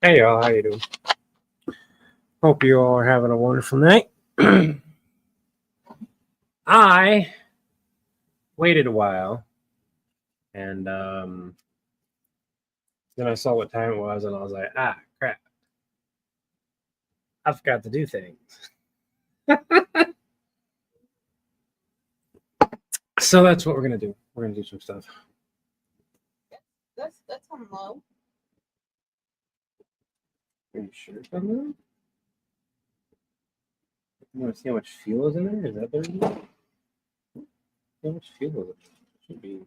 Hey y'all, how you doing? Hope you all are having a wonderful night. I waited a while, and then I saw what time it was, and I was like, ah, crap. I forgot to do things. So that's what we're going to do. We're going to do some stuff. That's on low. Are you sure it's on there? You want to see how much fuel is in there? Is that better? How much fuel is it? Should be.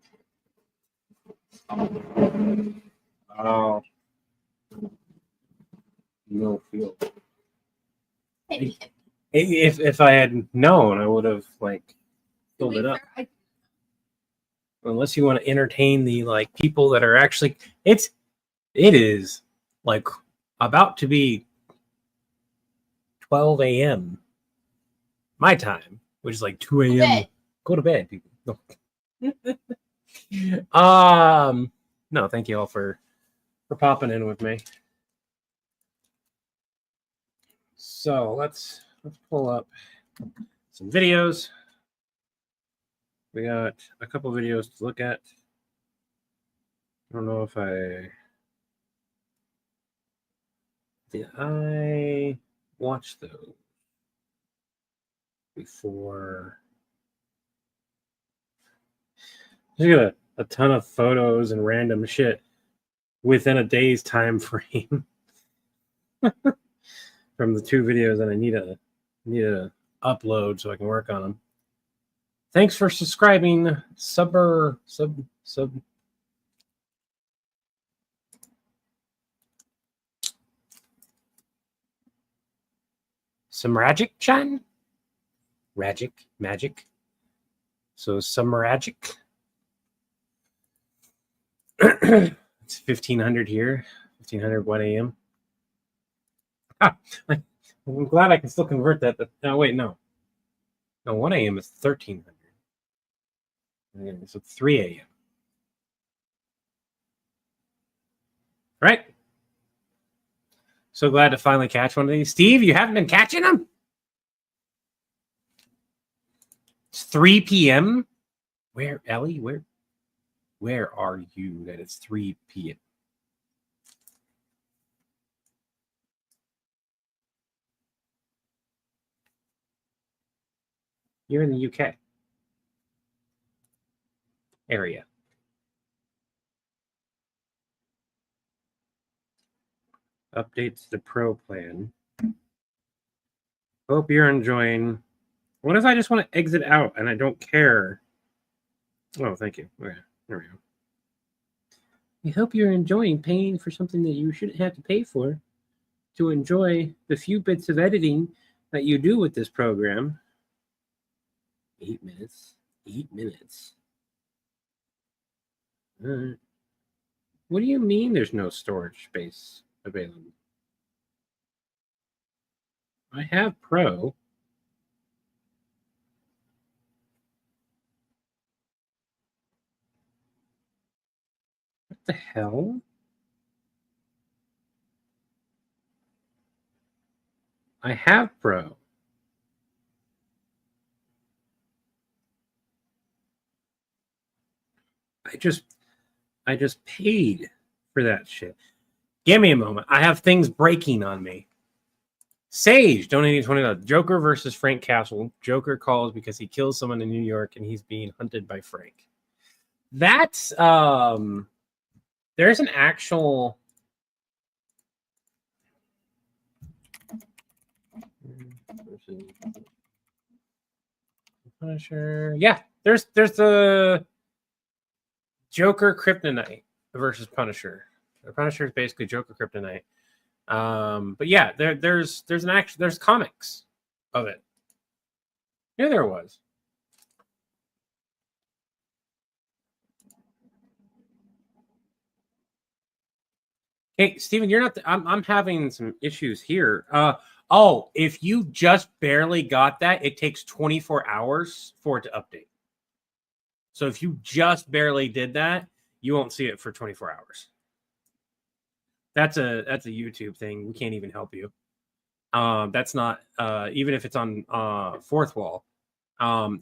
Oh. No fuel. If I had known, I would have filled it up. Unless you want to entertain the people that are actually, it is about to be 12 a.m. my time, which is 2 a.m. Go to bed, people. No. No, thank you all for popping in with me. So let's pull up some videos. We got a couple videos to look at. I don't know if did I watch those before. There's got a ton of photos and random shit within a day's time frame from the two videos that I need to upload so I can work on them. Thanks for subscribing, Submergic Chan? Magic. So Submergic. It's 1500 here, 1500 1 a.m. I'm glad I can still convert that. No, wait, no. No, 1 a.m. is 1300. So 3 a.m. Right? So glad to finally catch one of these. Steve, you haven't been catching them? It's 3 p.m. Where, Ellie? Where are you that it's 3 p.m.? You're in the UK area. Updates the Pro plan. Hope you're enjoying. What if I just want to exit out and I don't care? Oh, thank you. Okay, there we go. We hope you're enjoying paying for something that you shouldn't have to pay for to enjoy the few bits of editing that you do with this program. 8 minutes. 8 minutes. All right. What do you mean there's no storage space available? I have Pro. What the hell? I have Pro. I just paid for that shit. Give me a moment. I have things breaking on me. Sage donating $20. Joker versus Frank Castle. Joker calls because he kills someone in New York and he's being hunted by Frank. That's there's an actual Punisher. Yeah, there's the Joker Kryptonite versus Punisher. The Punisher is basically Joker Kryptonite. But yeah, there's comics of it. Yeah, there was. Hey, Steven, you're not. I'm having some issues here. Oh, if you just barely got that, it takes 24 hours for it to update. So if you just barely did that, you won't see it for 24 hours. That's a YouTube thing. We can't even help you. That's not even if it's on fourth wall.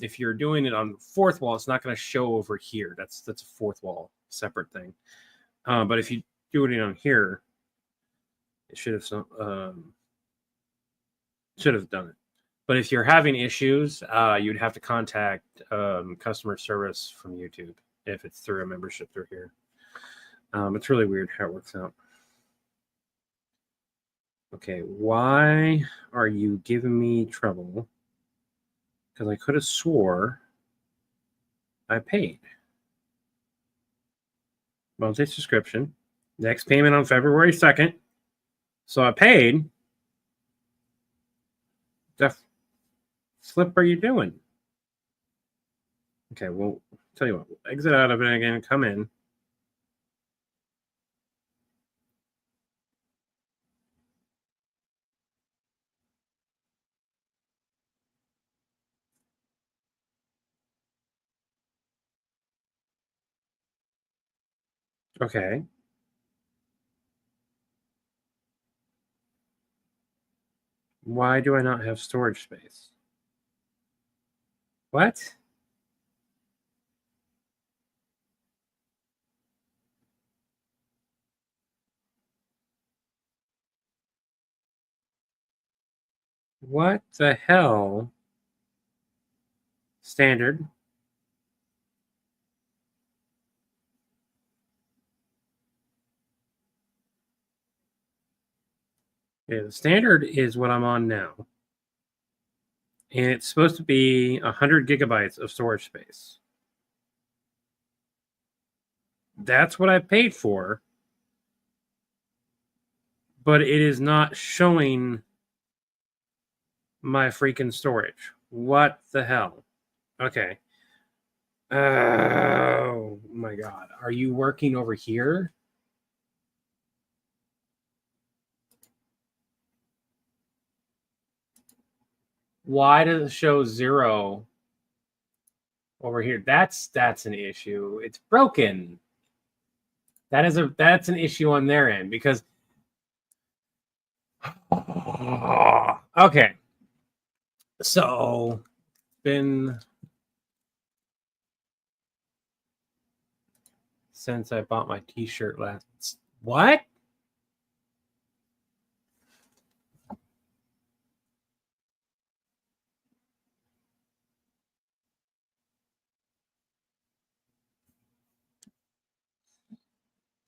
If you're doing it on fourth wall, it's not going to show over here. That's a fourth wall separate thing. But if you do it on here, it should have done it. But if you're having issues, you'd have to contact customer service from YouTube if it's through a membership through here. It's really weird how it works out. Okay, why are you giving me trouble? Because I could have swore I paid. Monthly subscription. Next payment on February 2nd. So I paid. The flip are you doing? Okay, well, tell you what. We'll exit out of it again. Come in. Okay. Why do I not have storage space? What? What the hell? Standard. Yeah, the standard is what I'm on now. And it's supposed to be 100 gigabytes of storage space. That's what I paid for. But it is not showing my freaking storage. What the hell? Okay. Oh my God. Are you working over here? Why does it show 0 over here? That's an issue. It's broken. That's an issue on their end because okay. So since I bought my t-shirt last. What?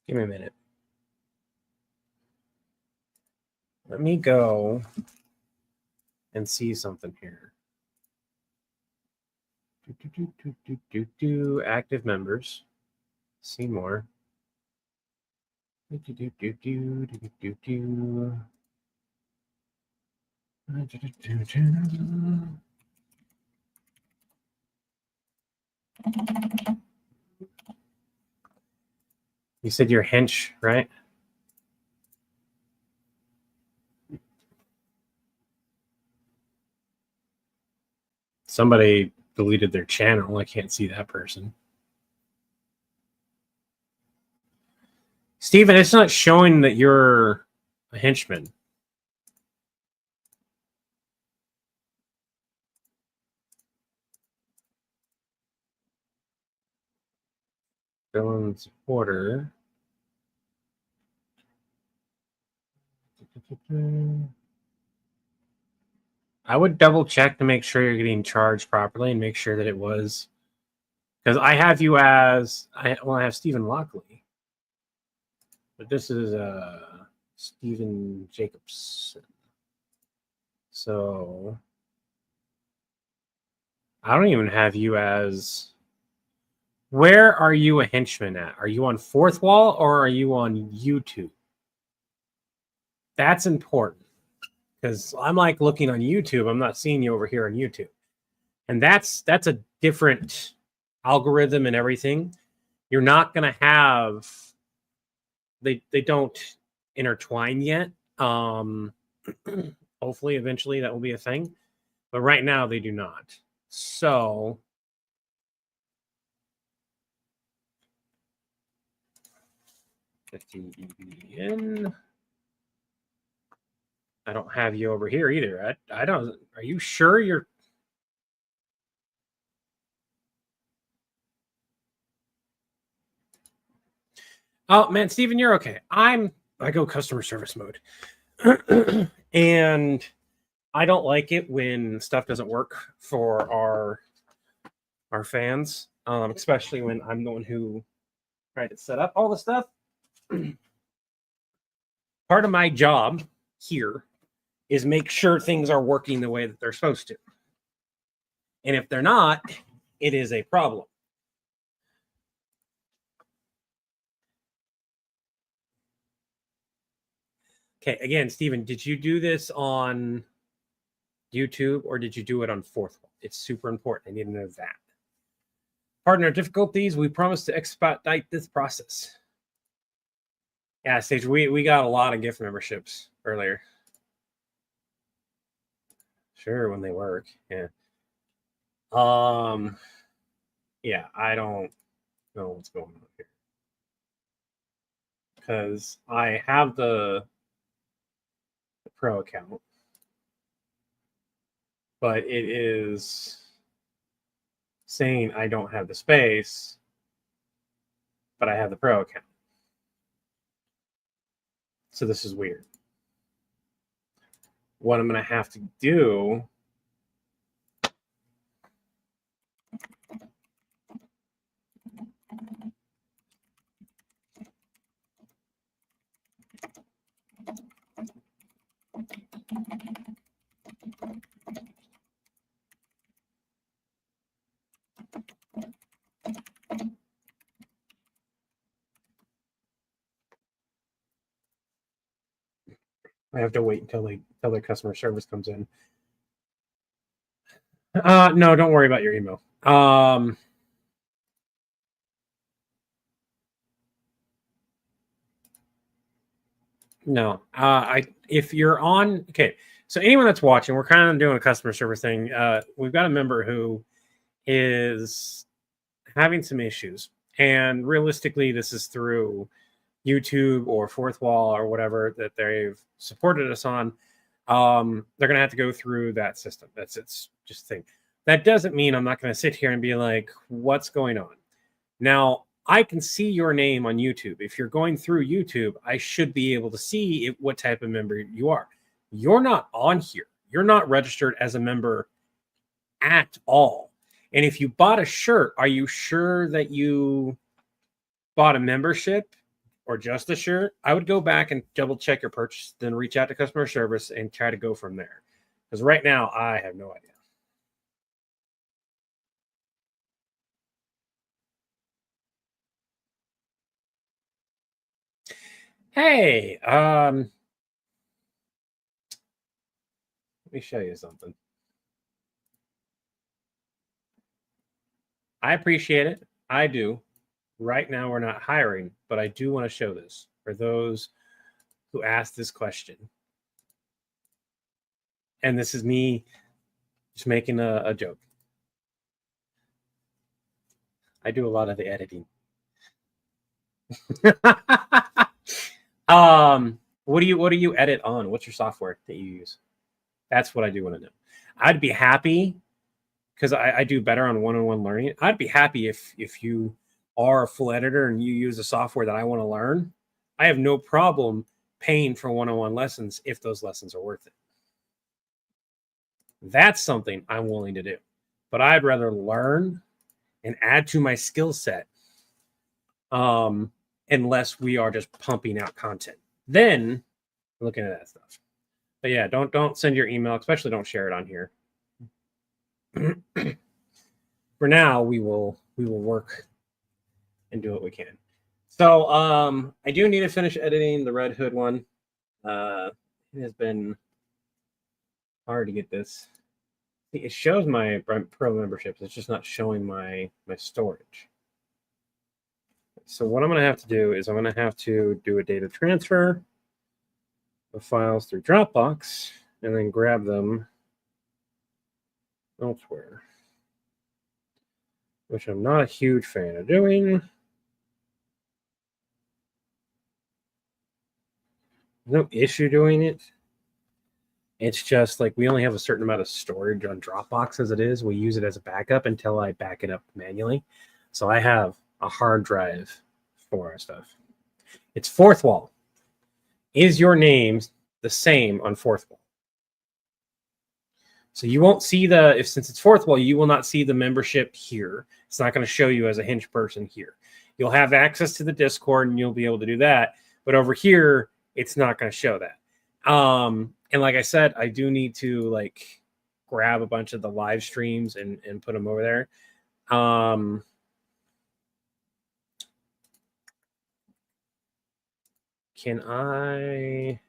Give me a minute. Let me go and see something here. Active members. See more. You said you're hench, right? Somebody deleted their channel. I can't see that person. Steven, it's not showing that you're a henchman. Villain supporter. I would double check to make sure you're getting charged properly and make sure that it was. Because I have you as I have Stephen Lockley. But this is Stephen Jacobson. So I don't even have you as. Where are you a henchman at? Are you on fourth wall or are you on YouTube? That's important because I'm like looking on YouTube. I'm not seeing you over here on YouTube, and that's a different algorithm and everything. You're not going to have. They don't intertwine yet on Hopefully, eventually that will be a thing. But right now, they do not. So, 15 EBN. I don't have you over here either. I don't. Are you sure you're? Oh man, Steven, you're okay. I go customer service mode, and I don't like it when stuff doesn't work for our fans, especially when I'm the one who tried to set up all the stuff. Part of my job here is make sure things are working the way that they're supposed to. And if they're not, it is a problem. Okay, again, Steven, did you do this on YouTube or did you do it on Fourth Wall? It's super important. I need to know that. Pardon our difficulties. We promise to expedite this process. Yeah, Sage, we got a lot of gift memberships earlier. Sure, when they work. Yeah. Yeah, I don't know what's going on here. Because I have the Pro account, but it is saying I don't have the space, but I have the Pro account. So this is weird. What I'm going to have to do I have to wait until their customer service comes in. No, don't worry about your email. No. If you're on, okay. So anyone that's watching, we're kind of doing a customer service thing. We've got a member who is having some issues, and realistically, this is through YouTube or Fourth Wall or whatever that they've supported us on. They're going to have to go through that system. It's just a thing. That doesn't mean I'm not going to sit here and be like, what's going on? Now, I can see your name on YouTube. If you're going through YouTube, I should be able to see what type of member you are. You're not on here. You're not registered as a member at all. And if you bought a shirt, are you sure that you bought a membership or just a shirt? I would go back and double check your purchase, then reach out to customer service and try to go from there. Because right now, I have no idea. Hey, let me show you something. I appreciate it. I do. Right now, we're not hiring, but I do want to show this for those who asked this question. And this is me just making a joke. I do a lot of the editing. What do you edit on? What's your software that you use? That's what I do want to know. I'd be happy because I do better on one-on-one learning. I'd be happy if you are a full editor and you use a software that I want to learn. I have no problem paying for one-on-one lessons if those lessons are worth it. That's something I'm willing to do. But I'd rather learn and add to my skill set unless we are just pumping out content. Then looking at that stuff. But yeah, don't send your email, especially don't share it on here. For now, we will work and do what we can. So I do need to finish editing the Red Hood one. It has been hard to get this. It shows my pro memberships. It's just not showing my storage. So what I'm going to have to do is I'm going to have to do a data transfer of files through Dropbox and then grab them elsewhere, which I'm not a huge fan of doing. No issue doing it. It's just like we only have a certain amount of storage on Dropbox as it is. We use it as a backup until I back it up manually. So I have a hard drive for our stuff. It's Fourth Wall. Is your name the same on Fourth Wall? So you won't see since it's Fourth Wall, you will not see the membership here. It's not going to show you as a Hinge person here. You'll have access to the Discord and you'll be able to do that. But over here, it's not going to show that. And like I said, I do need to like grab a bunch of the live streams and put them over there. Can I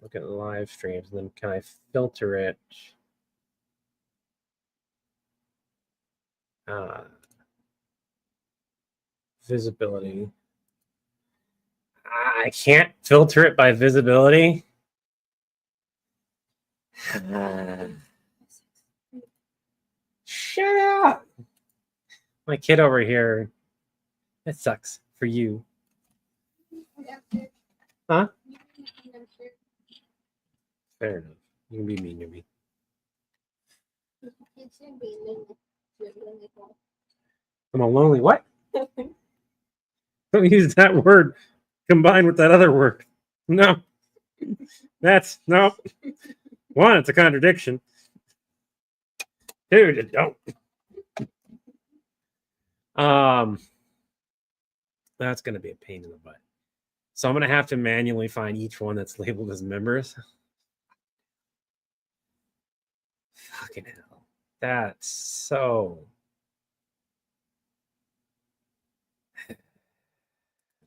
look at the live streams and then can I filter it? Visibility. I can't filter it by visibility. Shut up. My kid over here. That sucks for you. Huh? Fair enough. You can be mean to me. I'm a lonely what? Don't use that word combined with that other word. No. That's no. One, it's a contradiction. Dude, don't. That's gonna be a pain in the butt. So I'm gonna have to manually find each one that's labeled as members. Fucking hell. That's so.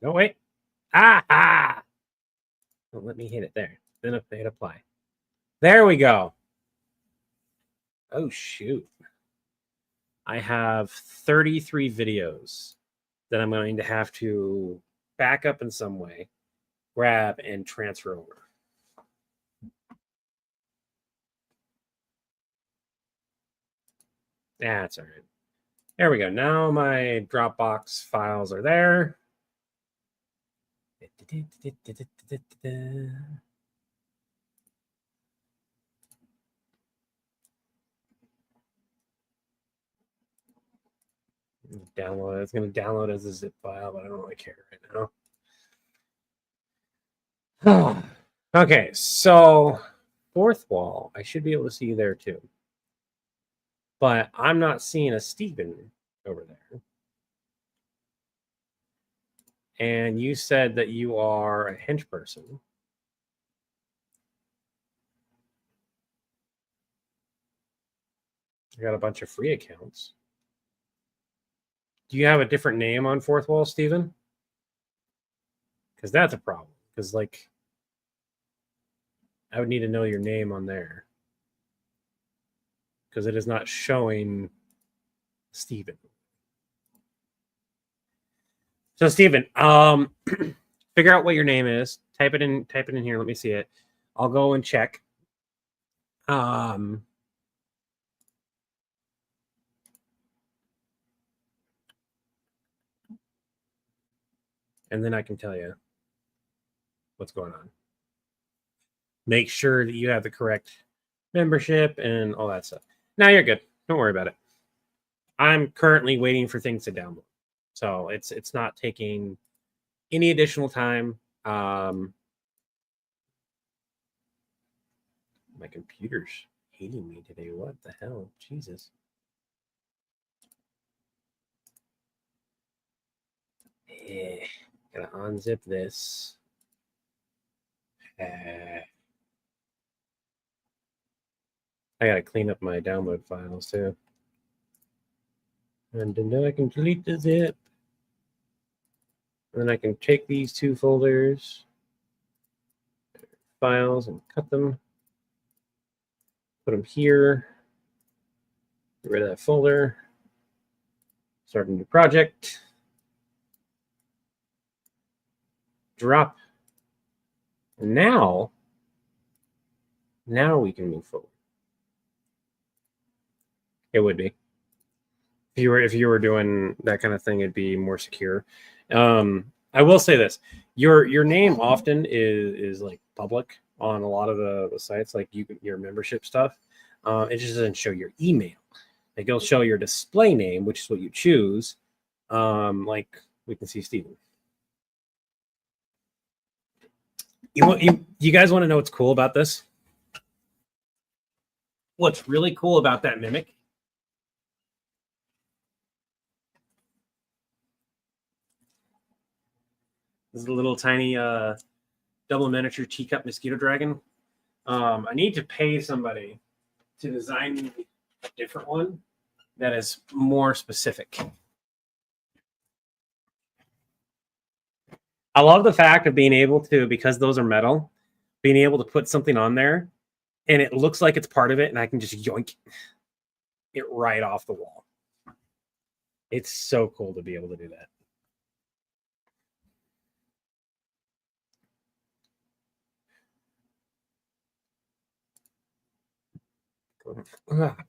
No, wait. Ah! Don't let me hit it there. Then hit apply. There we go. Oh, shoot. I have 33 videos that I'm going to have to back up in some way, grab, and transfer over. That's all right. There we go. Now my Dropbox files are there. Download it. It's going to download as a zip file, but I don't really care right now. Okay, so Fourth Wall, I should be able to see you there too. But I'm not seeing a Stephen over there. And you said that you are a Hinge person. You got a bunch of free accounts. Do you have a different name on Fourth Wall, Stephen? Because that's a problem. Because, like, I would need to know your name on there. Because it is not showing Stephen. So, Stephen, figure out what your name is. Type it in here. Let me see it. I'll go and check. And then I can tell you what's going on. Make sure that you have the correct membership and all that stuff. Now you're good. Don't worry about it. I'm currently waiting for things to download. So it's not taking any additional time. My computer's hating me today. What the hell? Jesus. Gotta unzip this. I gotta clean up my download files too. And then I can delete the zip. And then I can take these two folders, files, and cut them. Put them here. Get rid of that folder. Start a new project. Drop. And now Now we can move forward. It would be. If you were doing that kind of thing, it'd be more secure. I will say this: your name often is like public on a lot of the sites, like your membership stuff. It just doesn't show your email. Like it'll show your display name, which is what you choose. Like we can see Steven. You guys want to know what's cool about this? What's really cool about that mimic? This is a little tiny double miniature teacup mosquito dragon. I need to pay somebody to design a different one that is more specific. I love the fact of being able to, because those are metal, being able to put something on there and it looks like it's part of it and I can just yoink it right off the wall. It's so cool to be able to do that.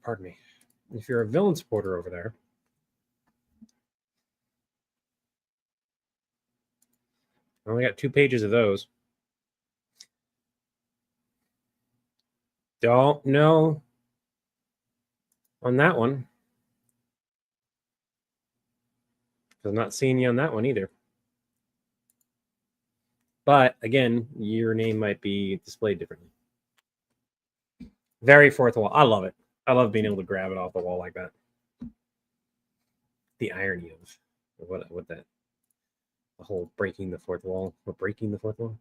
Pardon me. If you're a villain supporter over there, I only got 2 pages of those. Don't know on that one. I'm not seeing you on that one either. But again, your name might be displayed differently. Very fourth wall. I love it. I love being able to grab it off the wall like that. The irony of what that, the whole breaking the fourth wall. We're breaking the fourth wall.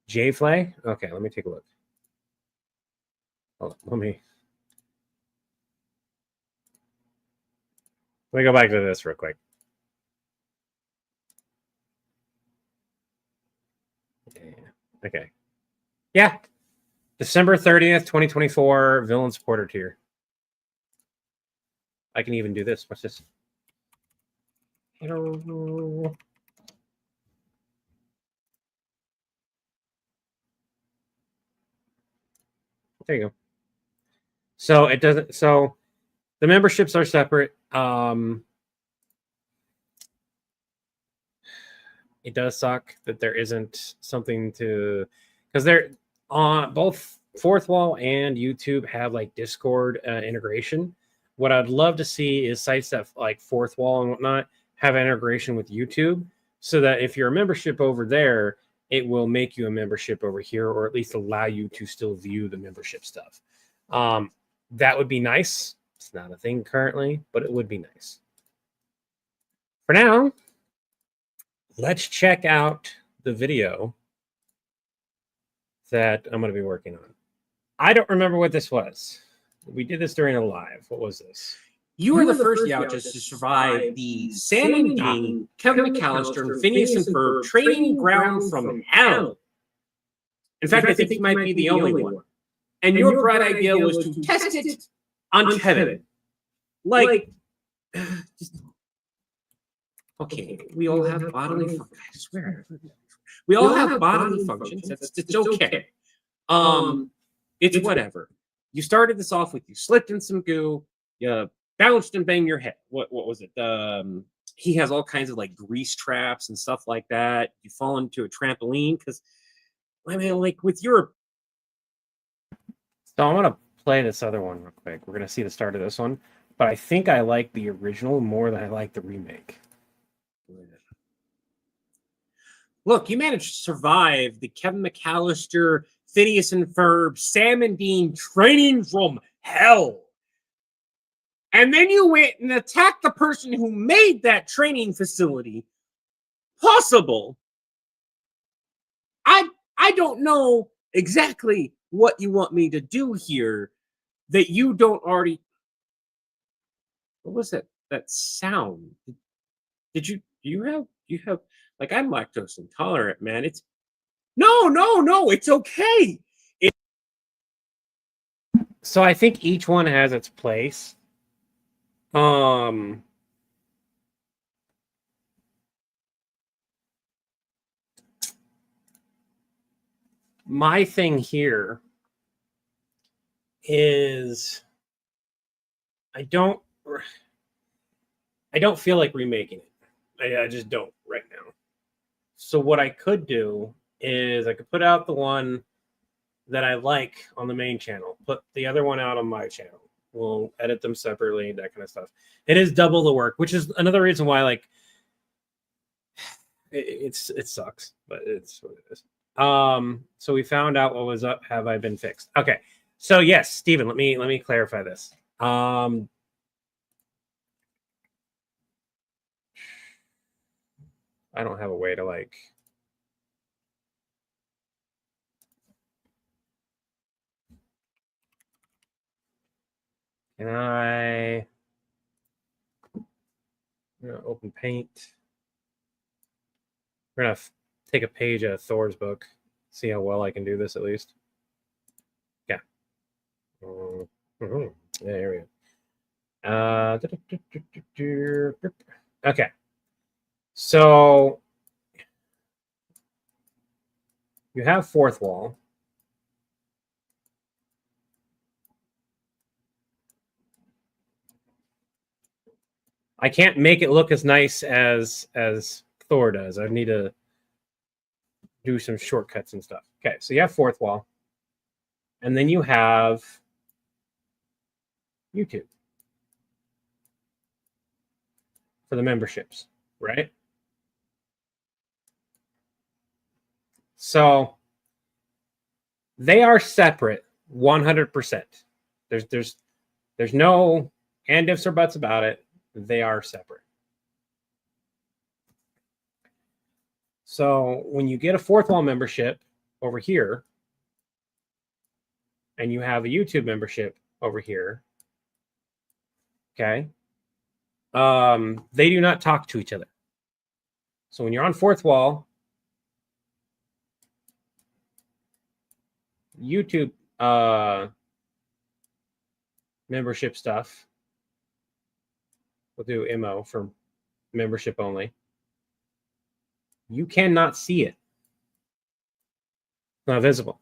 J-Flay? Okay, let me take a look. Oh, let me go back to this real quick. Okay. Yeah. December 30th, 2024, villain supporter tier. I can even do this. What's this? Hello. There you go. So it doesn't. So the memberships are separate. It does suck that there isn't something to, because they're on both Fourth Wall and YouTube have like Discord integration. What I'd love to see is sites that like Fourth Wall and whatnot have integration with YouTube, so that if you're a membership over there, it will make you a membership over here, or at least allow you to still view the membership stuff. That would be nice. It's not a thing currently, but it would be nice. For now, let's check out the video that I'm going to be working on. I don't remember what this was. We did this during a live. What was this? You are the first Yautjas to survive the Sam and Dean, Kevin McAllister, and Phineas and Ferb training ground from hell. In fact, I think you might be the only one. And your bright idea was to test it on Kevin. Like, okay, we all have bodily functions. I swear. We all have bodily functions. It's okay. It's whatever. You started this off with you slipped in some goo, you bounced and banged your head. What was it? He has all kinds of like grease traps and stuff like that. You fall into a trampoline because, I mean, like with your. So I'm gonna play this other one real quick. We're gonna see the start of this one, but I think I like the original more than I like the remake. Look, you managed to survive the Kevin McAllister, Phineas and Ferb, Sam and Dean training from hell. And then you went and attacked the person who made that training facility possible. I don't know exactly what you want me to do here that you don't already. What was that sound? Did you have like, I'm lactose intolerant, man. It's no, it's okay. So I think each one has its place. My thing here is I don't feel like remaking it. I just don't right now. So what I could do is I could put out the one that I like on the main channel, put the other one out on my channel. We'll edit them separately, that kind of stuff. It is double the work, which is another reason why like it sucks, but it's what it is. So we found out what was up. Have I been fixed? Okay. So yes, Stephen, let me clarify this. I don't have a way to like can I open paint? We're gonna take a page of Thor's book, see how well I can do this at least. Yeah. Yeah, here we go. Okay. So you have fourth wall. I can't make it look as nice as Thor does. I need to do some shortcuts and stuff. Okay, so you have fourth wall. And then you have YouTube for the memberships, right? So they are separate 100%. There's no and ifs or buts about it. They are separate. So when you get a fourth wall membership over here, and you have a YouTube membership over here, okay, they do not talk to each other. So when you're on fourth wall, YouTube membership stuff, we'll do MO for membership only. You cannot see it. It's not visible.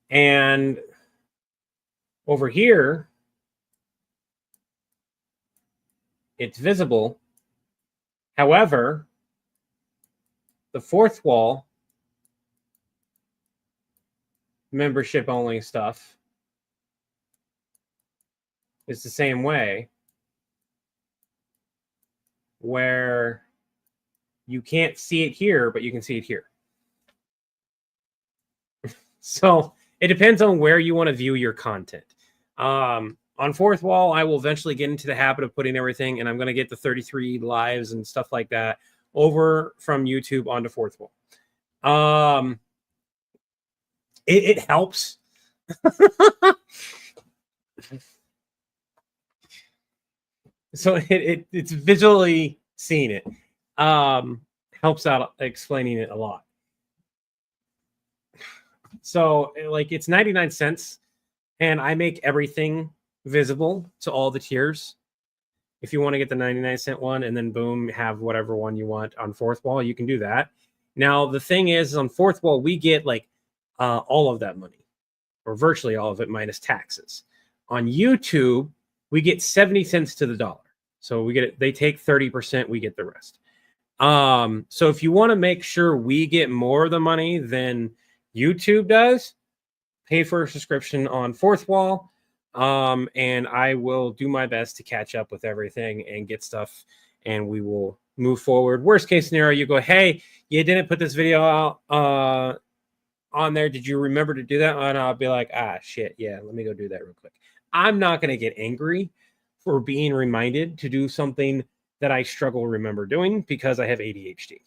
And over here, it's visible. However, the fourth wall membership only stuff is the same way, where you can't see it here, but you can see it here. So it depends on where you want to view your content. On fourth wall, I will eventually get into the habit of putting everything, and I'm going to get the 33 lives and stuff like that over from YouTube onto fourth wall. It helps. So it's visually seeing it. Helps out explaining it a lot. So like it's 99 cents, and I make everything visible to all the tiers. If you want to get the 99-cent one and then boom, have whatever one you want on fourth wall, you can do that. Now the thing is, on fourth wall, we get like all of that money, or virtually all of it minus taxes. On YouTube, we get 70 cents to the dollar. So we get it, they take 30%, we get the rest. So if you want to make sure we get more of the money than YouTube does, pay for a subscription on fourth wall. And I will do my best to catch up with everything and get stuff, and we will move forward. Worst case scenario, you go, hey, you didn't put this video out on there. Did you remember to do that? And I'll be like, shit, yeah, let me go do that real quick. I'm not going to get angry for being reminded to do something that I struggle to remember doing because I have ADHD.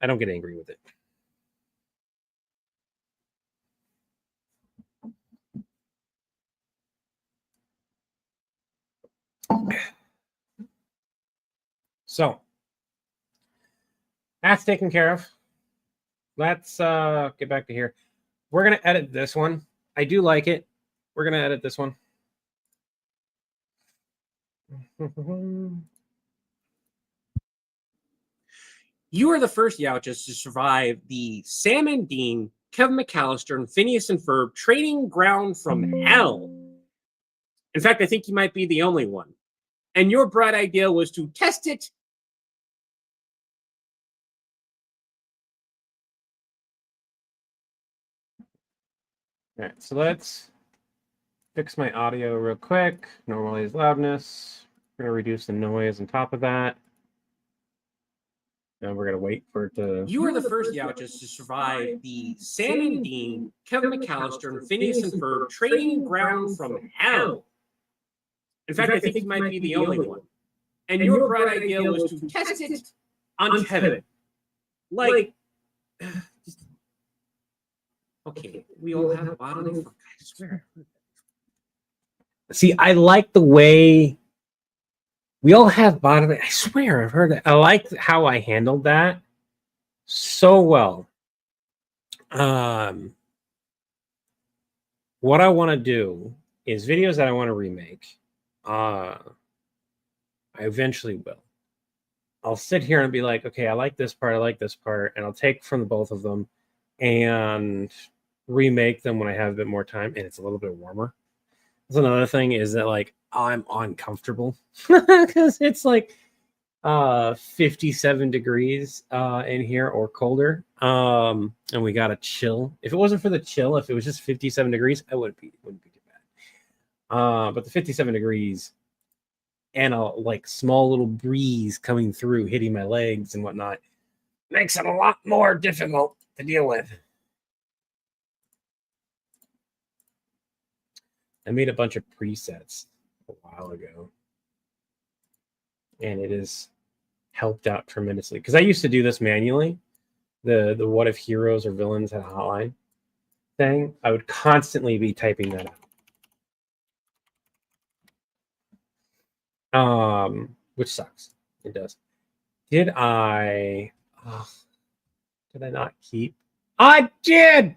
I don't get angry with it. So that's taken care of. Let's get back to here. We're going to edit this one. I do like it. We're going to edit this one. You are the first Youches to survive the Sam and Dean Kevin McAllister and Phineas and Ferb training ground from hell. In fact, I think you might be the only one. And your bright idea was to test it. All right, so let's fix my audio real quick. Normalize loudness. We're gonna reduce the noise on top of that. And we're gonna wait for it to. You are the first Youches to survive the Sam and Dean, Kevin McAllister, and Phineas and Ferb training ground from hell. In fact, I think you might be the only one. And your bright idea was to test it on Kevin. Like, okay, we all have bodily function, I swear. See, I like the way we all have bodily. I swear, I've heard that. I like how I handled that so well. What I want to do is videos that I want to remake. I eventually will. I'll sit here and be like, okay, I like this part, and I'll take from both of them and remake them when I have a bit more time and it's a little bit warmer. That's another thing is that like I'm uncomfortable because it's like 57 degrees in here or colder. And we got a chill. If it wasn't for the chill, if it was just 57 degrees, it wouldn't be too bad. But the 57 degrees and a like small little breeze coming through, hitting my legs and whatnot, makes it a lot more difficult to deal with. I made a bunch of presets a while ago, and it has helped out tremendously. Because I used to do this manually, the what if heroes or villains had a hotline thing. I would constantly be typing that out, which sucks. It does. Did I not keep? I did.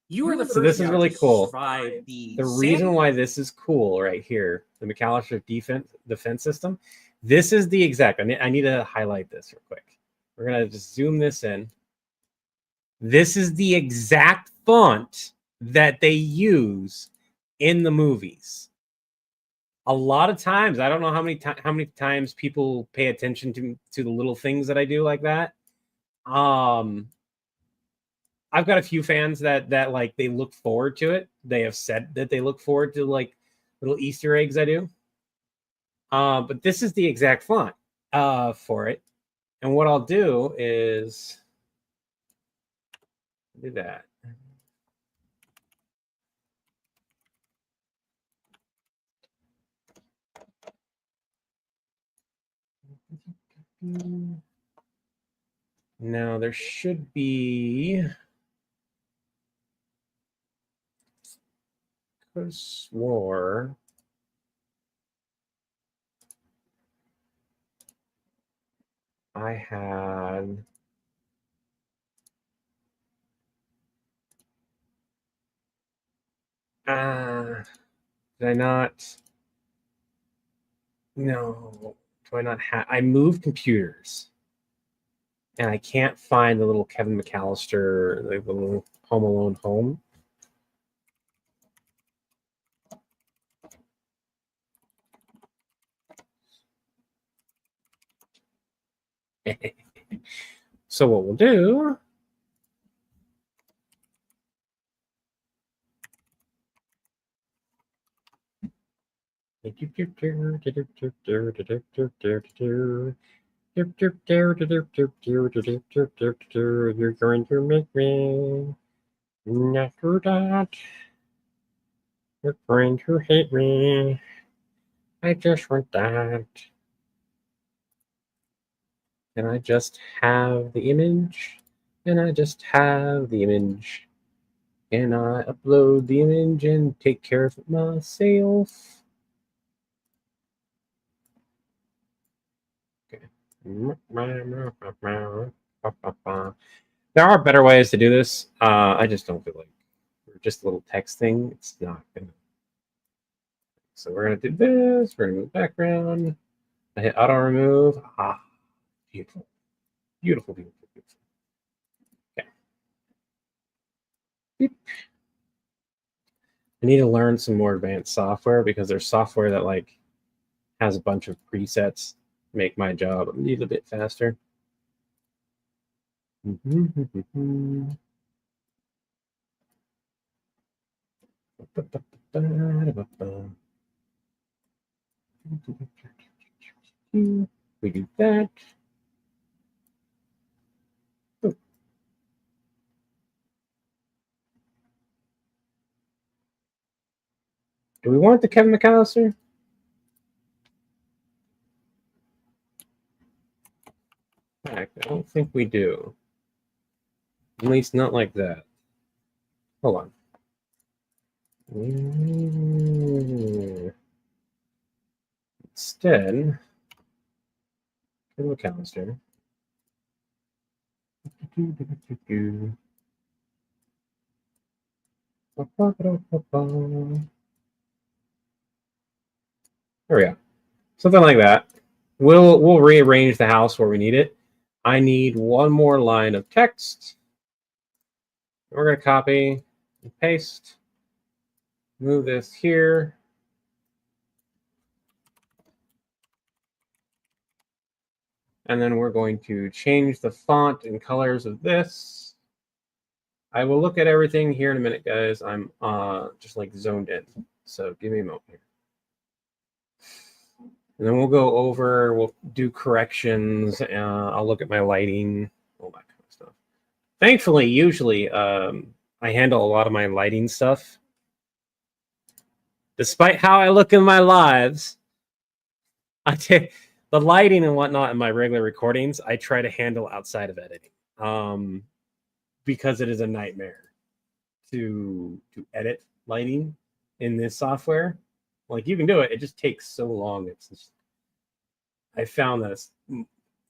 You are the first. So this is really cool. The reason why this is cool right here, the McAllister defense system, this is the exact. I need to highlight this real quick. We're gonna just zoom this in. This is the exact font that they use in the movies. A lot of times, I don't know how many times people pay attention to the little things that I do like that. I've got a few fans that like they look forward to it. They have said that they look forward to like little Easter eggs I do. But this is the exact font for it. And what I'll do is do that. Now there should be. I swore I had did I not? No, do I not have? I moved computers and I can't find the little Kevin McAllister, the little Home Alone home. So what we'll do you're going to make me not do that. You're going to hate me. I just want that. And I just have the image. And I just have the image. And I upload the image and take care of it myself. Okay. There are better ways to do this. I just don't feel like just a little text thing. It's not gonna. So we're gonna do this. We're gonna move background. I hit auto remove. Ah, beautiful, beautiful, beautiful, beautiful. Okay. Beep. I need to learn some more advanced software because there's software that like has a bunch of presets, make my job a little bit faster. We do that. Do we want the Kevin McAllister? I don't think we do. At least not like that. Hold on. Instead, Kevin McAllister. There we go. Something like that. We'll rearrange the house where we need it. I need one more line of text. We're going to copy and paste. Move this here. And then we're going to change the font and colors of this. I will look at everything here in a minute, guys. I'm just like zoned in. So give me a moment here. And then we'll go over, we'll do corrections. I'll look at my lighting, all that kind of stuff. Thankfully, usually I handle a lot of my lighting stuff. Despite how I look in my lives, I take the lighting and whatnot in my regular recordings, I try to handle outside of editing. Because it is a nightmare to edit lighting in this software. Like you can do it, it just takes so long. It's just, I found that it's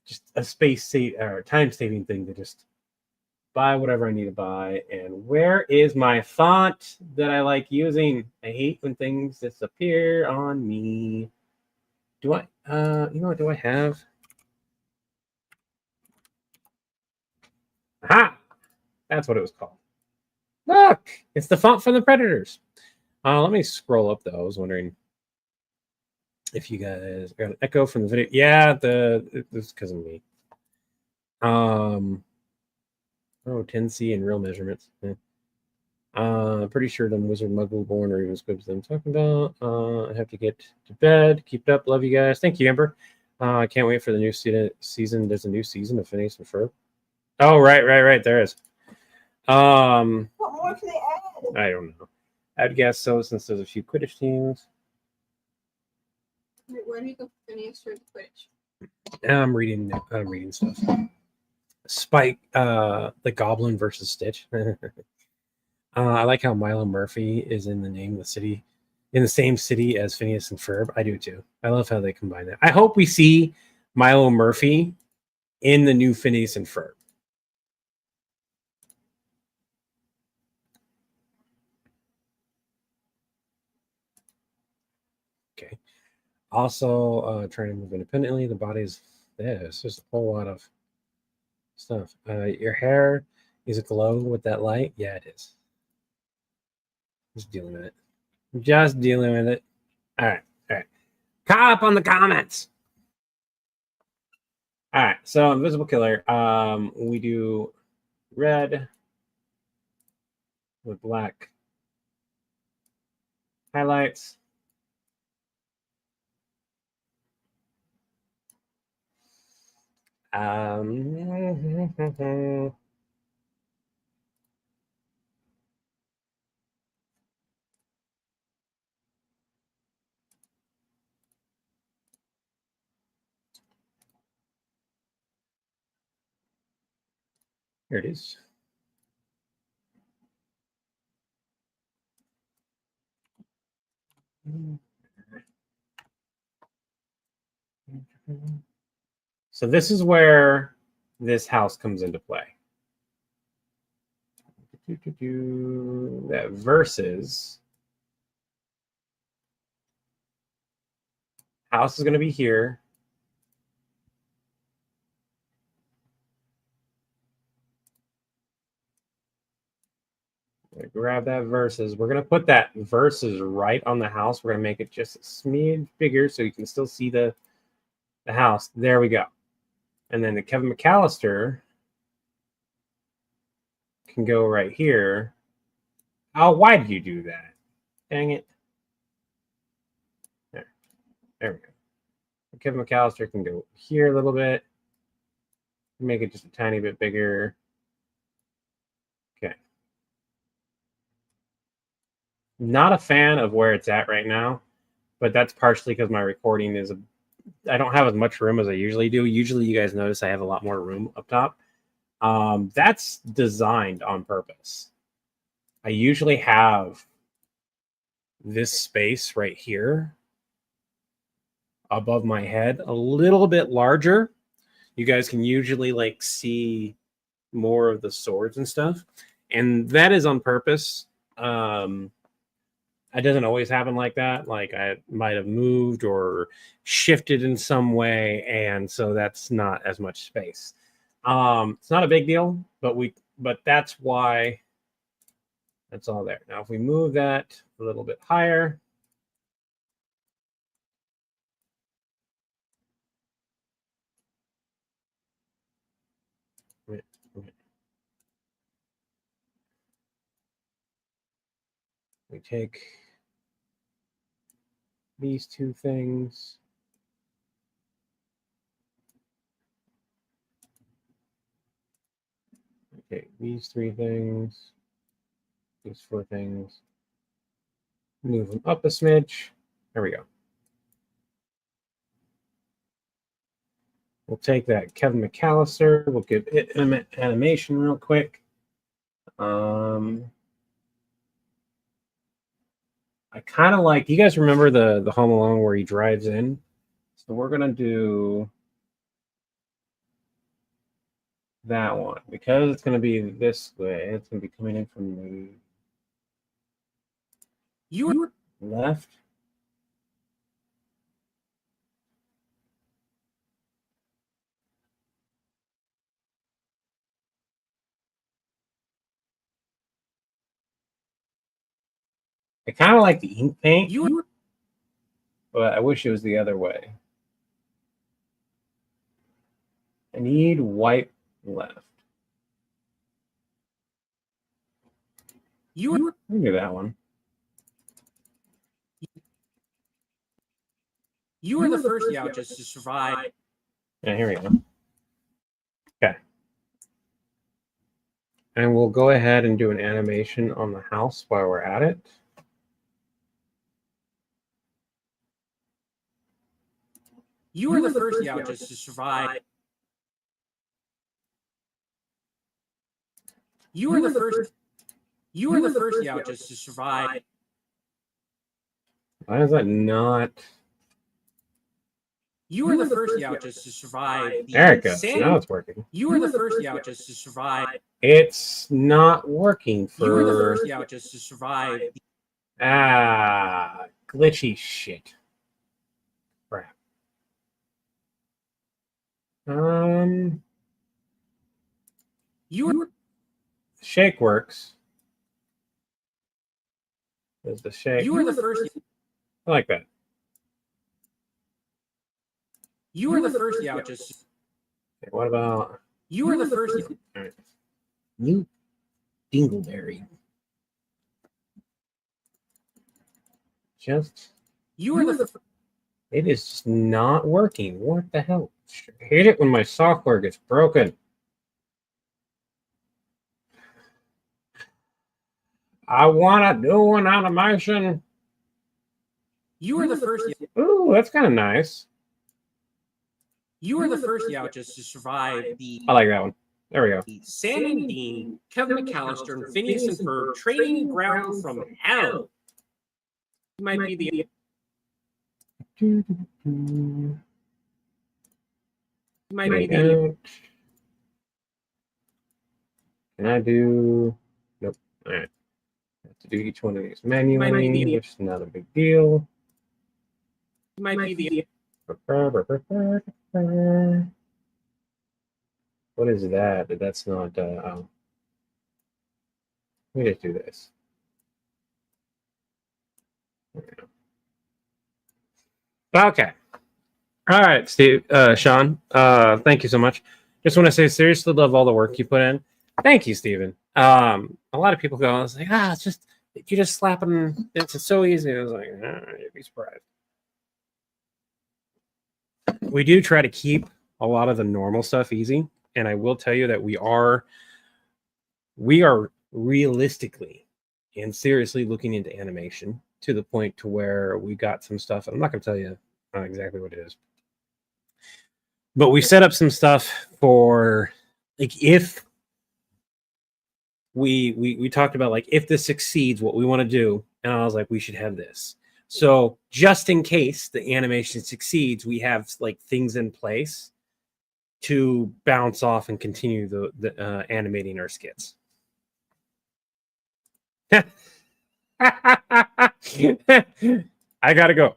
just a time saving thing to just buy whatever I need to buy. And where is my font that I like using? I hate when things disappear on me. Do I you know what do I have? Aha! That's what it was called. Look, it's the font from the Predators. Let me scroll up though. I was wondering if you guys got an echo from the video. Yeah, this because of me. Oh, 10C and real measurements. Pretty sure them wizard muggle born or even squibs I'm talking about. I have to get to bed. Keep it up. Love you guys. Thank you, Amber. I can't wait for the new season. There's a new season of Phineas and Ferb. Oh, right. There is. What more can they add? I don't know. I'd guess so, since there's a few Quidditch teams. Where do you go for Phineas for the Quidditch? I'm reading stuff. Spike, the Goblin versus Stitch. I like how Milo Murphy is in the name of the city, in the same city as Phineas and Ferb. I do too. I love how they combine that. I hope we see Milo Murphy in the new Phineas and Ferb. Okay. Also, trying to move independently. The body's there. It's just a whole lot of stuff. Your hair is aglow with that light. Yeah, it is. Just dealing with it. Just dealing with it. All right. Caught up on the comments. All right. So Invisible Killer. We do red with black highlights. Here it is. So this is where this house comes into play. That versus house is going to be here. gonna grab that versus. We're gonna put that versus right on the house. We're gonna make it just a smidge bigger so you can still see the house. There we go. And then the Kevin McAllister can go right here. Oh, why did you do that? Dang it. There we go. Kevin McAllister can go here a little bit. Make it just a tiny bit bigger. Okay. Not a fan of where it's at right now, but that's partially because my recording is I don't have as much room as I usually do. Usually you guys notice I have a lot more room up top. That's designed on purpose. I usually have this space right here above my head a little bit larger. You guys can usually like see more of the swords and stuff, and that is on purpose. It doesn't always happen like that. Like I might have moved or shifted in some way, and so that's not as much space. It's not a big deal, but that's why that's all there. Now, if we move that a little bit higher, we take these two things. Okay, these three things, these four things. Move them up a smidge. There we go. We'll take that Kevin McAllister. We'll give it an animation real quick. I kind of like, you guys remember the Home Alone where he drives in? So we're going to do that one. Because it's going to be this way, it's going to be coming in from the left. I kind of like the ink paint, but I wish it was the other way. I need white left. I can do that one. You are the first Youches to survive. Yeah, here we go. Okay. And we'll go ahead and do an animation on the house while we're at it. You are the first Youches to survive. You are the first Youches to survive. Why is that not? You are the first Youches to survive. There it goes. Now it's working. You are the first Youches to survive. It's not working for. You are the first Youches to survive. Glitchy shit. Crap. Shake works. There's the shake. You are the first. I like that. You are the first Youches. Okay, what about? You are the first. All right. You dingleberry. Just. You are the. It is just not working. What the hell? I hate it when my software gets broken. I want to do an animation. You are the first. Ooh, that's kind of nice. You are the first Youches to survive the. I like that one. There we go. Sam and Dean, Kevin McAllister, and Phineas and Ferb training ground from hell. You might be the. Can I do? Nope. All right. I have to do each one of these manually, which is not a big deal. You might be the. What is that? That's not. Oh. Let me just do this. Okay. All right, Steve, Sean. Thank you so much. Just want to say, seriously, love all the work you put in. Thank you, Steven. A lot of people go, it's like, it's just you just slap them. It's so easy. I was like, you'd be surprised. We do try to keep a lot of the normal stuff easy, and I will tell you that we are realistically and seriously looking into animation to the point to where we got some stuff. I'm not going to tell you exactly what it is, but we set up some stuff for like if we talked about like if this succeeds, what we want to do, and I was like, we should have this. So just in case the animation succeeds, we have like things in place to bounce off and continue the animating our skits. I gotta go.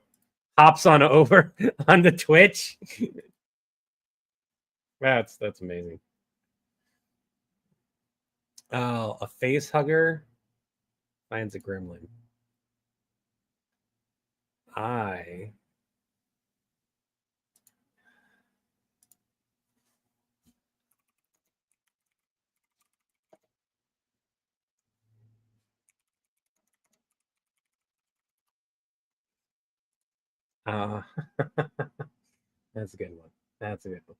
Hops on over on the Twitch. That's amazing. Oh, a face hugger finds a gremlin. I that's a good one. That's a good one.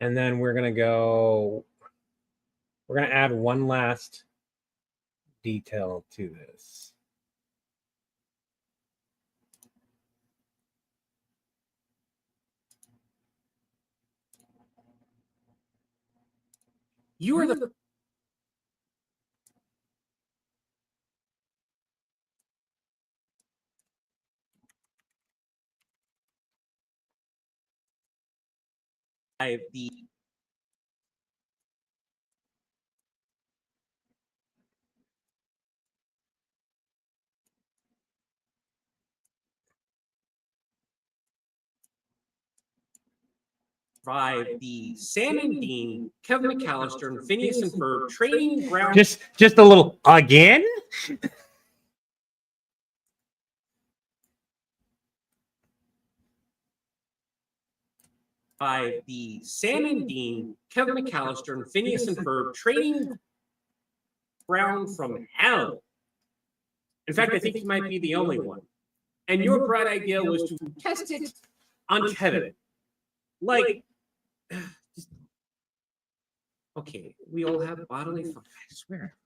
And then we're gonna add one last detail to this. You are the the Sam and Dean, Kevin McAllister, and Phineas and Ferb training ground. Just a little again. By the Sam and Dean, Kevin McAllister, and Phineas and Ferb training ground from hell. In fact, I think you might be the only one. And your bright idea was to test it on Kevin. Like, okay, we all have bodily function. I swear.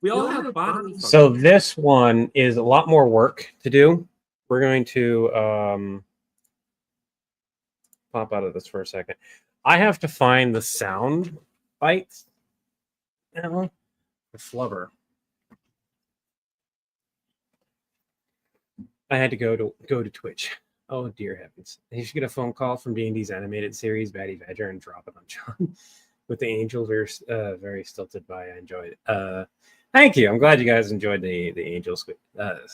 We all have bodily function. So this one is a lot more work to do. We're going to pop out of this for a second. I have to find the sound bites. The flubber. I had to go to Twitch. Oh dear heavens! You should get a phone call from D&D's animated series, Batty Badger, and drop it on John with the angel. Very stilted by. I enjoyed it. Thank you. I'm glad you guys enjoyed the angel skit. By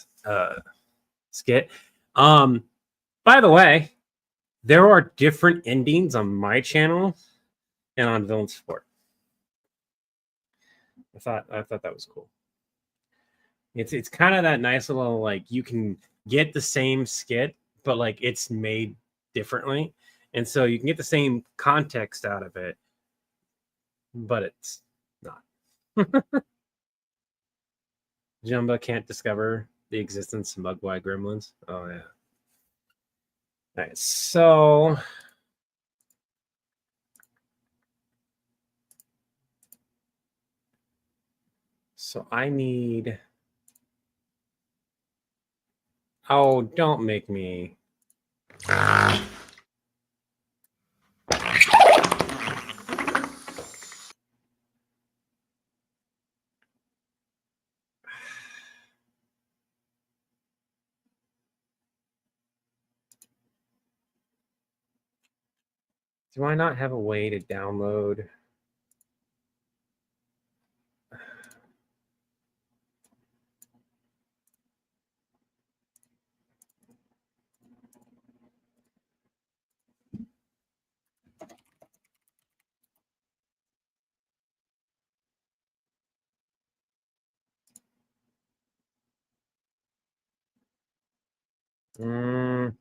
the way, there are different endings on my channel and on Villain Support. I thought that was cool. It's kind of that nice little like you can get the same skit, but like it's made differently, and so you can get the same context out of it, but it's not. Jumba can't discover the existence of Mugwai gremlins. Oh yeah. All right, so I need. Oh, don't make me. Do I not have a way to download? Okay,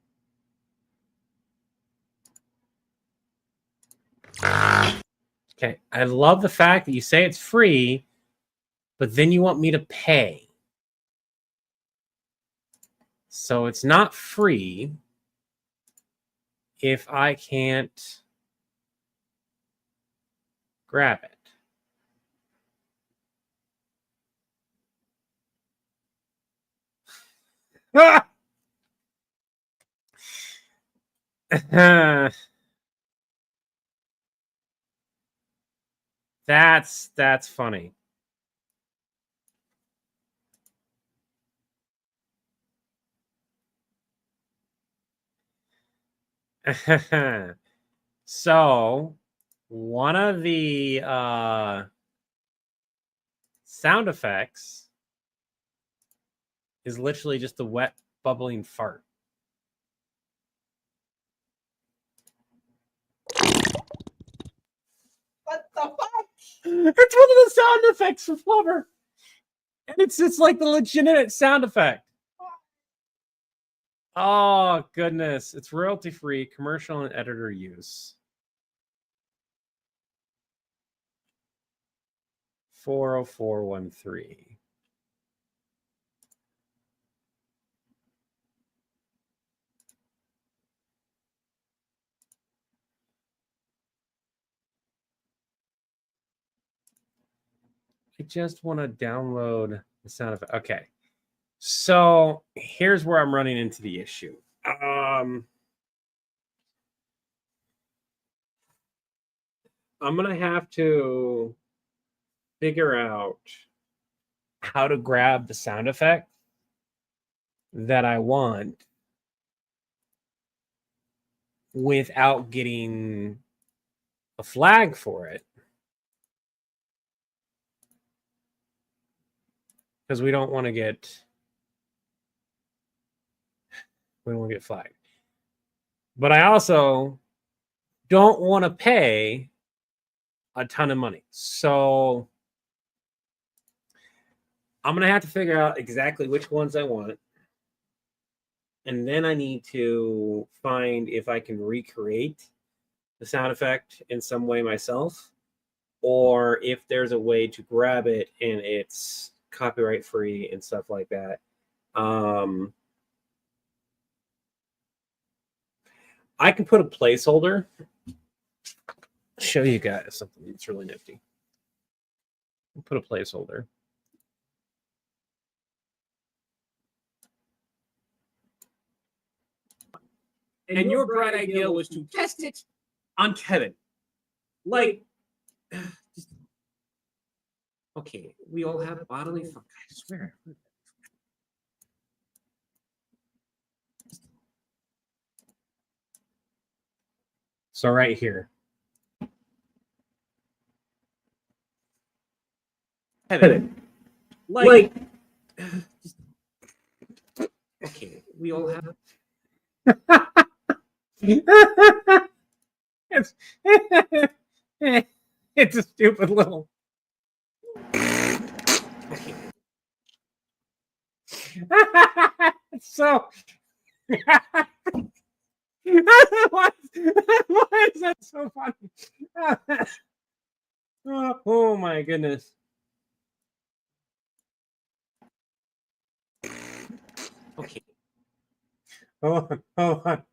I love the fact that you say it's free, but then you want me to pay. So it's not free if I can't grab it. That's funny. So one of the sound effects is literally just the wet bubbling fart. What the fuck? It's one of the sound effects for Flubber. And it's like the legitimate sound effect. Oh, goodness. It's royalty free, commercial and editor use. 40413. I just want to download the sound effect. Okay. So here's where I'm running into the issue. I'm going to have to figure out how to grab the sound effect that I want without getting a flag for it. Because we don't want to get flagged. But I also don't want to pay a ton of money. So I'm going to have to figure out exactly which ones I want. And then I need to find if I can recreate the sound effect in some way myself, or if there's a way to grab it and it's copyright free and stuff like that. I can put a placeholder. Show you guys something that's really nifty. I'll put a placeholder. And your bright idea was to test it on Kevin. Like, okay, we all have bodily function. I swear. So right here. Kevin. Like, okay, we all have. It's a stupid little. So why is that so funny? Oh my goodness. Okay. Hold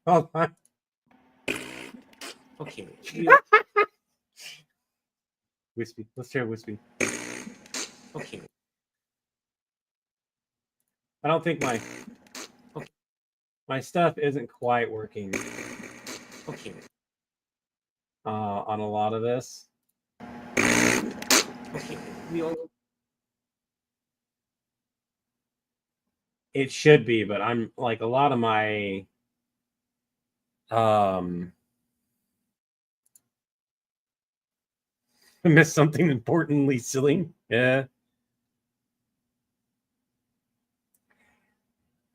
on. Okay. Wispy. Let's try Wispy. Okay. I don't think my stuff isn't quite working. Okay. On a lot of this. Okay. We all. It should be, but I'm like a lot of my I missed something importantly silly. Yeah.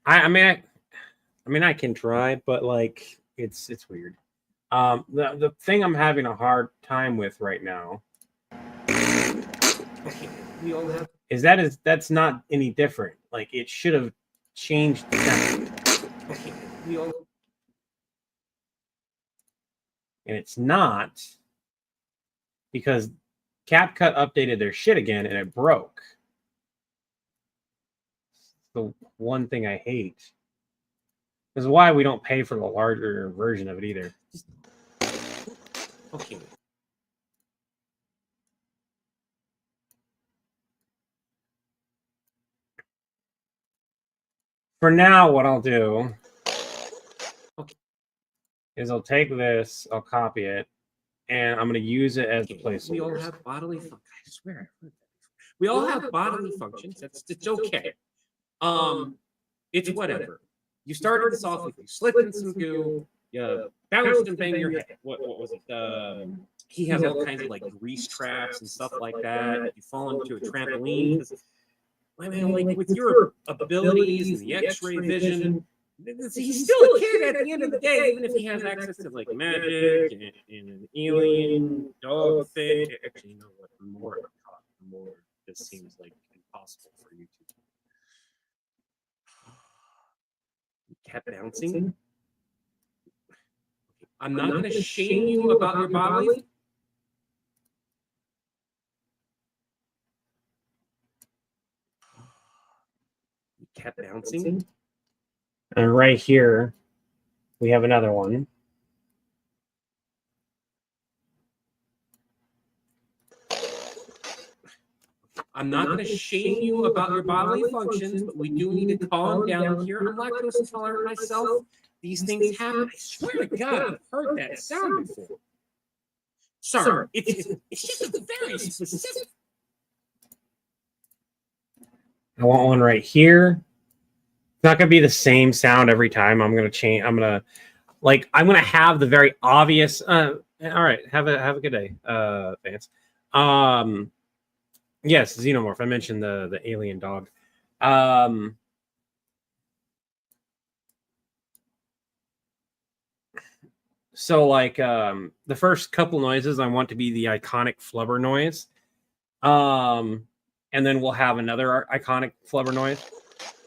I mean I can try, but like it's weird. The thing I'm having a hard time with right now We all have. that's not any different. Like it should have changed the sound. We all And it's not because CapCut updated their shit again and it broke. It's the one thing I hate. This is why we don't pay for the larger version of it either. okay. For now, what I'll do Okay. is I'll take this, I'll copy it, and I'm going to use it as the We placeholder. all have bodily functions. I swear, I've heard that before. We all have bodily functions. It's okay. It's whatever. You started this off with you slipped in some goo, you bounced and banged your head. What was it? He has all kinds of like grease traps and stuff like that. You fall into a trampoline. I mean, like with your abilities and the X-ray vision, he's still a kid at the end of the day, even if he has access to like magic and an alien dog thing. Actually, you know what? The more this seems like impossible for you to. You kept bouncing. I'm not going to shame you about your bodily. You kept bouncing. And right here, we have another one. I'm not going to shame you about your bodily functions, but we do need to calm down here. I'm lactose intolerant myself. These things happen. I swear to God, I've heard that sound before. Sorry, it's just a very specific. I want one right here. It's not going to be the same sound every time. I'm going to change. I'm going to have the very obvious. All right. Have a good day, fans. Yes, Xenomorph. I mentioned the alien dog. So like the first couple noises I want to be the iconic flubber noise. And then we'll have another iconic flubber noise.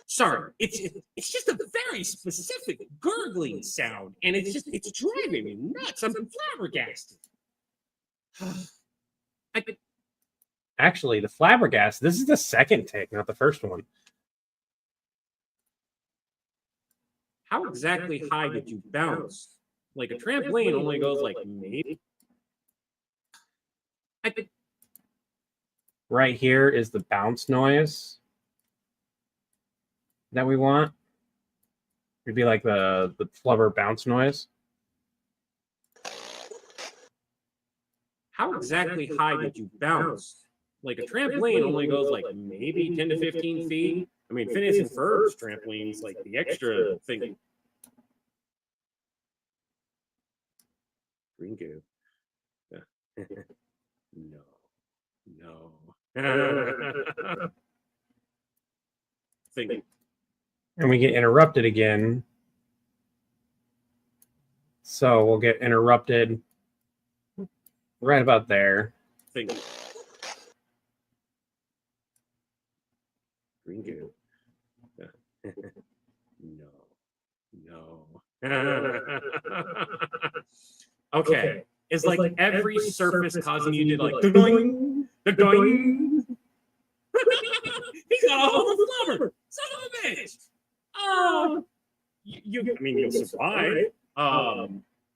Sorry, it's just a very specific gurgling sound, and it's driving me nuts. I'm flabbergasted. Actually, the flabbergasted. This is the second take, not the first one. How exactly high did you bounce? Like a trampoline only goes like maybe. Right here is the bounce noise that we want. It'd be like the flubber bounce noise. How exactly high did you bounce? Like a trampoline only goes like maybe 10 to 15 feet. I mean, Phineas and Ferb's trampolines, like the extra thing. Green goo. No. Thing. And we get interrupted again. So we'll get interrupted right about there. Thing. Green goo. No. Okay. It's like every surface causing you to like doing. He got a hold of flubber. Son of a bitch. Oh, I mean, you'll survive. I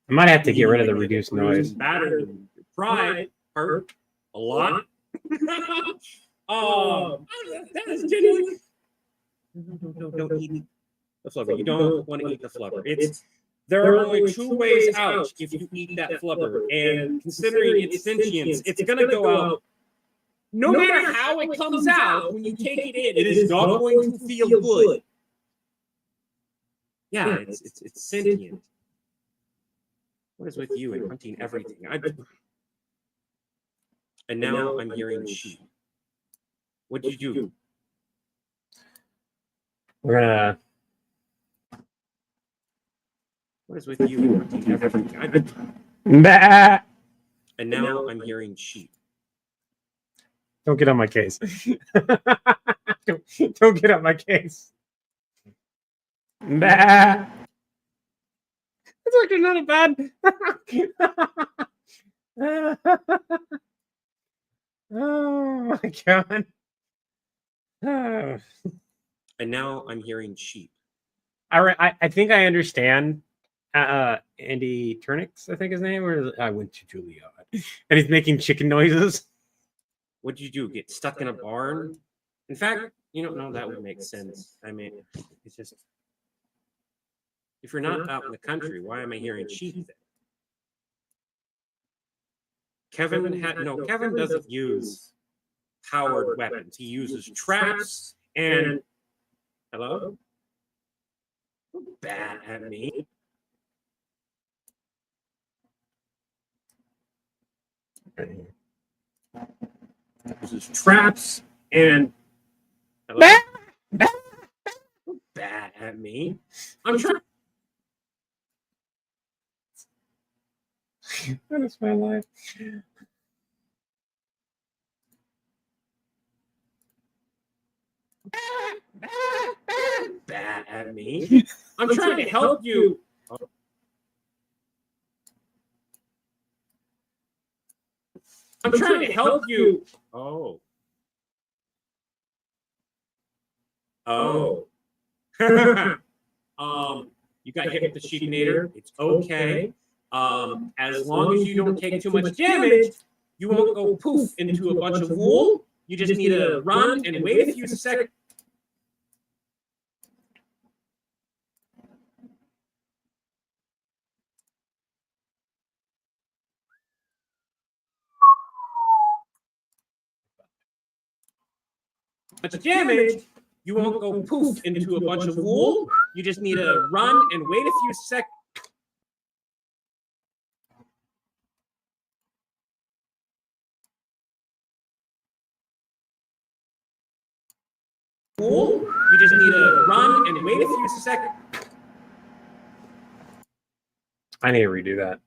might have to get rid of the reduced noise. Battered and pride hurt a lot. That is genuine. Don't eat the flubber. You don't want to eat the flubber. There are only two ways out if you eat that flubber, and considering its sentience, it's gonna go out. No matter how it comes out, when you take it in, it is not going to feel good. Yeah, it's sentient. What is with you and hunting everything? And now I'm hearing sheep. What did you do? We're gonna. What is with you and hunting everything? Bah! And now I'm hearing sheep. Don't get on my case. Don't get on my case. Bah! That's actually not a bad. Oh my god. Oh. And now I'm hearing sheep. I think I understand Andy Turnix, I think his name, or I went to Juilliard. And he's making chicken noises. What'd you do? Get stuck in a barn? In fact, no, that would make sense. I mean, it's just if you're not out in the country, why am I hearing sheep then? Kevin doesn't use powered weapons. He uses traps and hello? Don't bat at me. Uses traps and hello? Don't bat at me. I'm trying. That is my life. Bat at me. I'm trying to help you. I'm trying to help you. Oh. Oh. You got hit with the sheepinator. It's okay. As long as you don't take too much damage, you won't go poof into a bunch of wool. You just need to run and wait a few seconds. Much damage, you won't go poof into a bunch of wool. You just need to run and wait a few seconds. Wool. You just need to run and wait a few seconds. I need to redo that.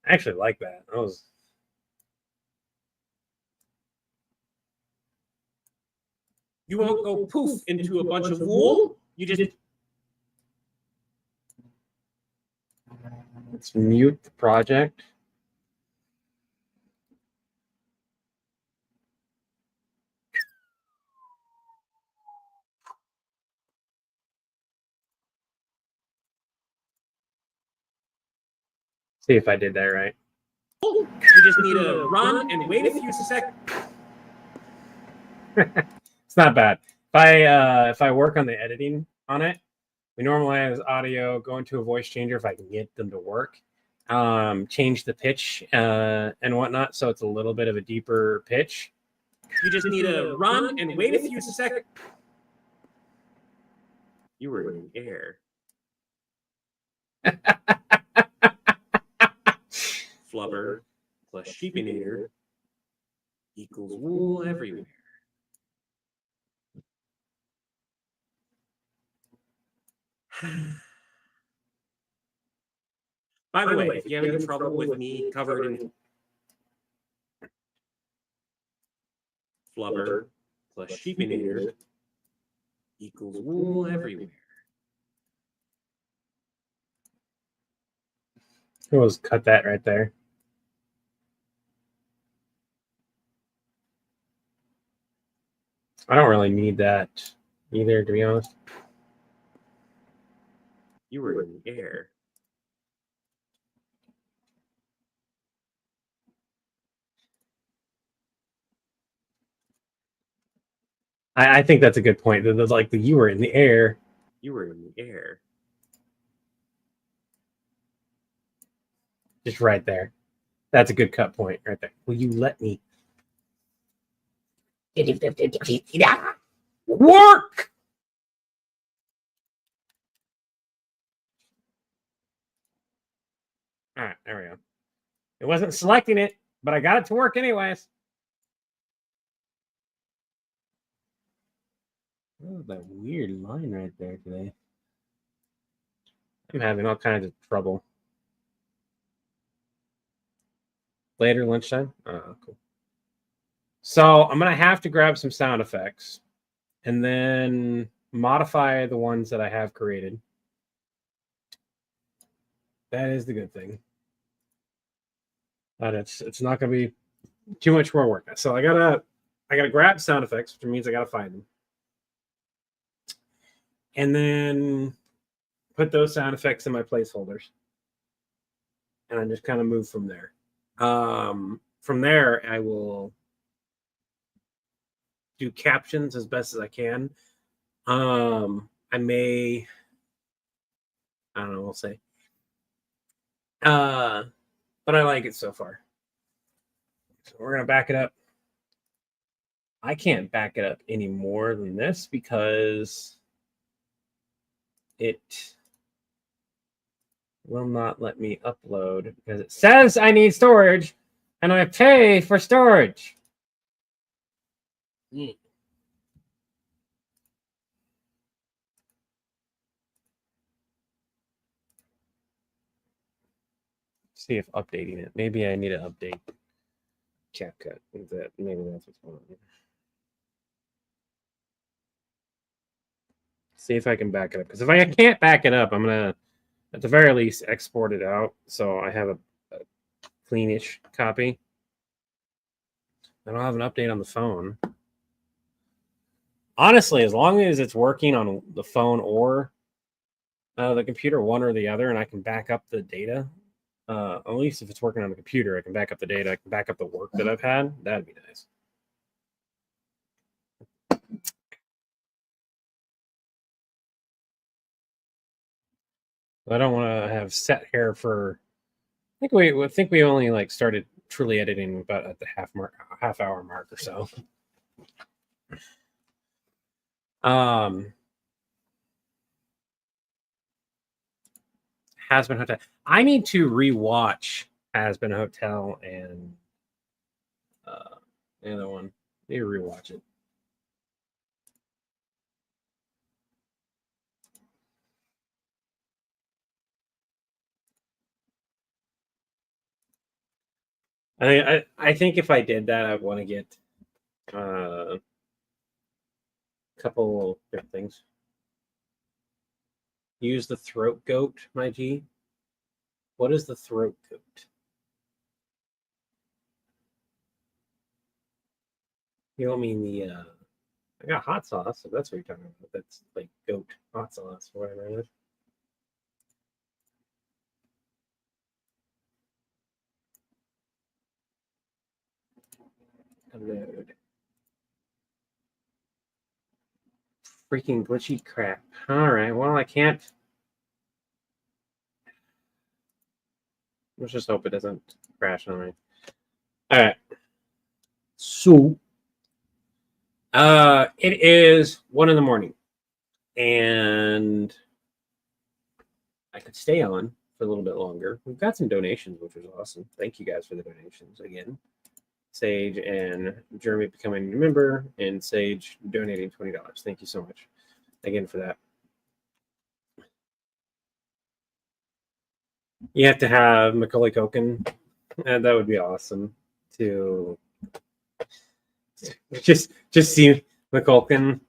I actually like that. That was. You won't go poof into a bunch of wool. You just. Let's mute the project. See if I did that right. You just need to run and wait a few seconds. It's not bad. If I work on the editing on it, we normalize audio, go into a voice changer if I can get them to work, change the pitch and whatnot, so it's a little bit of a deeper pitch. You just need to run and wait a few seconds. You were in the air. Flubber plus sheepinator equals wool everywhere. By the way, if you have any trouble with me covered in flubber plus sheepinator equals wool everywhere. We'll just cut that right there. I don't really need that either, to be honest. You were in the air. I think that's a good point. There's like you were in the air. You were in the air. Just right there. That's a good cut point right there. Will you let me work? All right, there we go. It wasn't selecting it, but I got it to work anyways. Oh, that weird line right there today. I'm having all kinds of trouble. Later lunchtime? Oh, cool. So I'm going to have to grab some sound effects and then modify the ones that I have created. That is the good thing. But it's not gonna be too much more work. So I gotta grab sound effects, which means I gotta find them. And then put those sound effects in my placeholders. And then just kind of move from there. From there, I will do captions as best as I can. I may, I don't know, we'll say. But I like it so far. So we're gonna back it up. I can't back it up any more than this because it will not let me upload because it says I need storage and I pay for storage. See if updating it. Maybe I need to update CapCut. Maybe that's what's going on. See if I can back it up. Because if I can't back it up, I'm gonna at the very least export it out so I have a cleanish copy. I don't have an update on the phone. Honestly, as long as it's working on the phone or the computer, one or the other, and I can back up the data, at least if it's working on the computer, I can back up the data, I can back up the work that I've had. That'd be nice. I don't want to have set hair for. I think we only like started truly editing about at the half hour mark or so. Has Been Hotel. I need to rewatch Has Been Hotel and the other one. I need to rewatch it. I think if I did that, I'd want to get a couple different things. Use the throat goat, my G. What is the throat goat? You don't mean the I got hot sauce, if that's what you're talking about. That's like goat hot sauce or whatever it is. Upload. Freaking glitchy crap. All right, well, I can't. Let's just hope it doesn't crash on me. All right. So, it is 1 a.m, and I could stay on for a little bit longer. We've got some donations, which was awesome. Thank you guys for the donations again. Sage and Jeremy becoming a new member, and Sage donating $20. Thank you so much again for that. You have to have Macaulay Culkin, and that would be awesome to just see McCulkin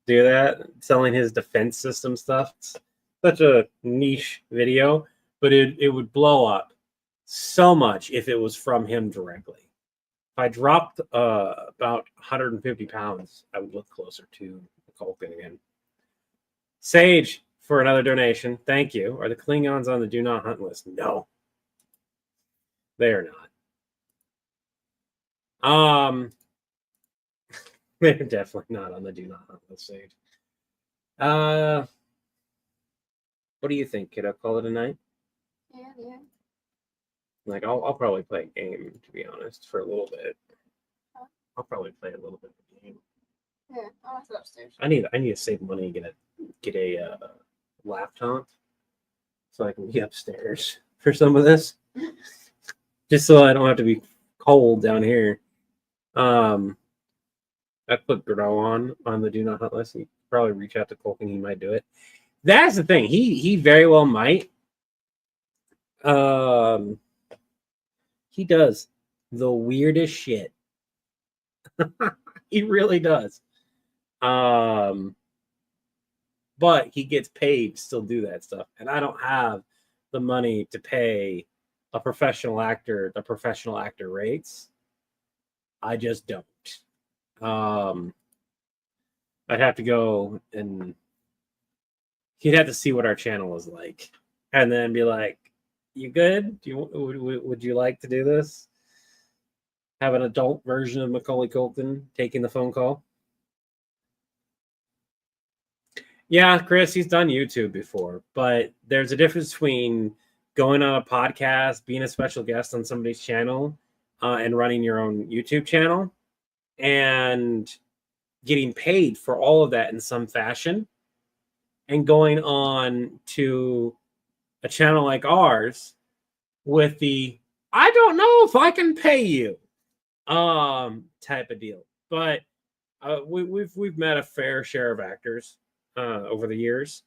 do that, selling his defense system stuff. It's such a niche video, but it would blow up so much if it was from him directly. If I dropped about 150 pounds, I would look closer to McCulkin again. Sage for another donation. Thank you. Are the Klingons on the do not hunt list? No. They are not. They're definitely not on the do not hunt list, Sage. What do you think, kiddo? Call it a night? Yeah. Like, I'll probably play a game, to be honest, for a little bit. I'll probably play a little bit of a game. Yeah, I'll have to go upstairs. I need to save money and get a laptop so I can be upstairs for some of this, just so I don't have to be cold down here. I put Grow on the do not hunt list. You probably reach out to Culkin. He might do it. That's the thing. He very well might. He does the weirdest shit. He really does. But he gets paid to still do that stuff, and I don't have the money to pay a professional actor the professional actor rates. I just don't. I'd have to go and he'd have to see what our channel is like, and then be like, "You good? Would you like to do this? Have an adult version of Macaulay Culkin taking the phone call?" Yeah, Chris, he's done YouTube before, but there's a difference between going on a podcast, being a special guest on somebody's channel, and running your own YouTube channel, and getting paid for all of that in some fashion, and going on to a channel like ours with the "I don't know if I can pay you" type of deal. But we've met a fair share of actors over the years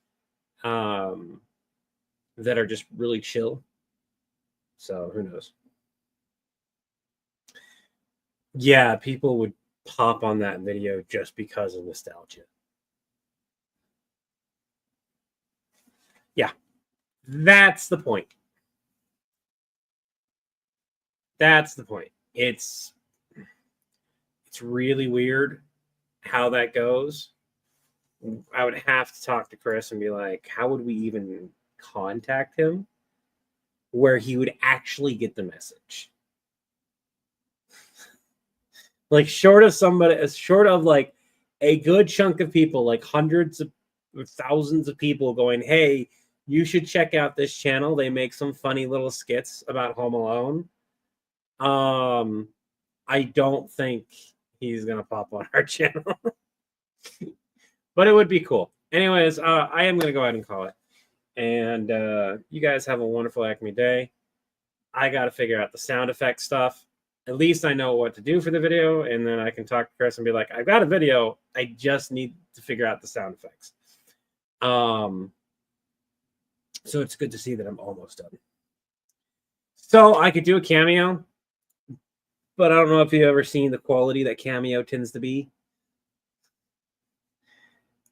that are just really chill. So who knows? Yeah, people would pop on that video just because of nostalgia. Yeah, that's the point. That's the point. It's really weird how that goes. I would have to talk to Chris and be like, how would we even contact him where he would actually get the message? Like, short of like a good chunk of people, like hundreds of thousands of people going, "Hey, you should check out this channel. They make some funny little skits about Home Alone." I don't think he's gonna pop on our channel. But it would be cool. Anyways, I am gonna go ahead and call it. And you guys have a wonderful Acme day. I gotta figure out the sound effect stuff. At least I know what to do for the video, and then I can talk to Chris and be like, "I've got a video. I just need to figure out the sound effects." So it's good to see that I'm almost done. So I could do a cameo, but I don't know if you've ever seen the quality that cameo tends to be.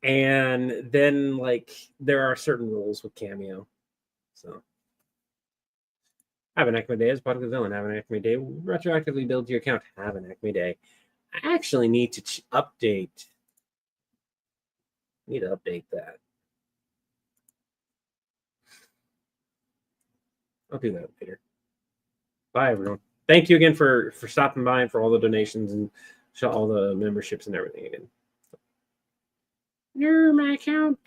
And then, like, there are certain rules with cameo. So have an Acme day as part of the villain. Have an Acme day. Retroactively build your account. Have an Acme day. I actually need to update. Need to update that. I'll do that later. Bye, everyone. Thank you again for stopping by and for all the donations and all the memberships and everything again. You're my account.